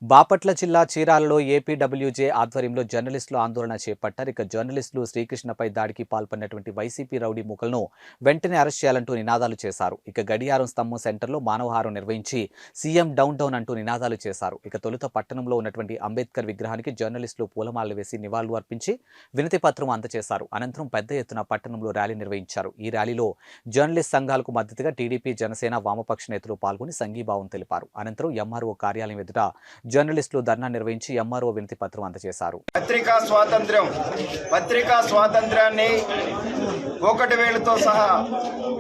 బాపట్ల జిల్లా చీరాలలో ఏపీడబ్ల్యూజే ఆధ్వర్యంలో జర్నలిస్టులు ఆందోళన చేపట్టారు. ఇక జర్నలిస్టులు శ్రీకృష్ణపై దాడికి పాల్పడినటువంటి వైసీపీ రౌడీ మూకలను వెంటనే అరెస్ట్ చేయాలంటూ నినాదాలు చేశారు. ఇక గడియారం స్తంభం సెంటర్లో మానవహారం నిర్వహించి సీఎం డౌన్ డౌన్ అంటూ నినాదాలు చేశారు. ఇక తొలుత పట్టణంలో ఉన్నటువంటి అంబేద్కర్ విగ్రహానికి జర్నలిస్టులు పూలమాలలు వేసి నివాళులు అర్పించి వినతి పత్రం అందజేశారు. అనంతరం పెద్ద ఎత్తున పట్టణంలో ర్యాలీ నిర్వహించారు. ఈ ర్యాలీలో జర్నలిస్ట్ సంఘాలకు మద్దతుగా టీడీపీ, జనసేన, వామపక్ష నేతలు పాల్గొని సంఘీభావం తెలిపారు. అనంతరం ఎంఆర్ఓ కార్యాలయం ఎదుట జర్నలిస్టులు ధర్నా నిర్వహించి ఎంఆర్ఓ వినతి పత్రం అందజేశారు. పత్రికా స్వాతంత్ర్యాన్ని ఒకటి వేళతో సహా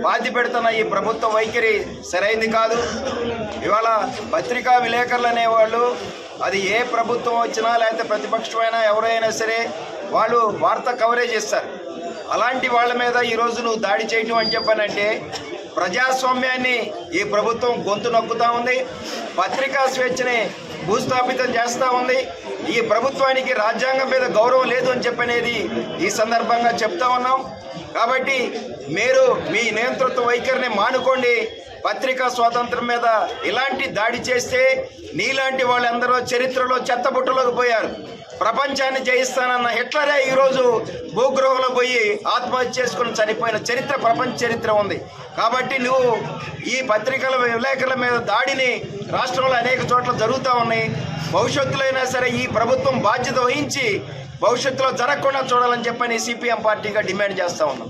బాధ్య పెడుతున్న ఈ ప్రభుత్వ వైఖరి సరైంది కాదు. ఇవాళ పత్రికా విలేకరులు అనేవాళ్ళు అది ఏ ప్రభుత్వం వచ్చినా లేకపోతే ప్రతిపక్షమైనా ఎవరైనా సరే వాళ్ళు వార్త కవరేజ్ చేస్తారు. అలాంటి వాళ్ళ మీద ఈరోజు నువ్వు దాడి చేయటం అని చెప్పానంటే ప్రజాస్వామ్యాన్ని ఈ ప్రభుత్వం గొంతు నొక్కుతూ ఉంది, పత్రికా స్వేచ్ఛని భూస్థాపితం చేస్తూ ఉంది. ఈ ప్రభుత్వానికి రాజ్యాంగం మీద గౌరవం లేదు అని చెప్పనేది ఈ సందర్భంగా చెప్తా ఉన్నాం. కాబట్టి మీరు మీ నియంతృత్వ వైఖరిని మానుకోండి. పత్రికా స్వాతంత్రం మీద ఇలాంటి దాడి చేస్తే నీలాంటి వాళ్ళందరూ చరిత్రలో చెత్తబుట్టలోకి పోయారు. ప్రపంచాన్ని జయిస్తానన్న హిట్లరే ఈరోజు భూగృహంలో పోయి ఆత్మహత్య చేసుకుని చనిపోయిన చరిత్ర ప్రపంచ చరిత్ర ఉంది. కాబట్టి నువ్వు ఈ పత్రికల విలేకరుల మీద దాడిని రాష్ట్రంలో అనేక చోట్ల జరుగుతూ ఉన్నాయి. భవిష్యత్తులో అయినా సరే ఈ ప్రభుత్వం బాధ్యత వహించి భవిష్యత్తులో జరగకుండా చూడాలని చెప్పని సిపిఎం పార్టీగా డిమాండ్ చేస్తూ ఉన్నాం.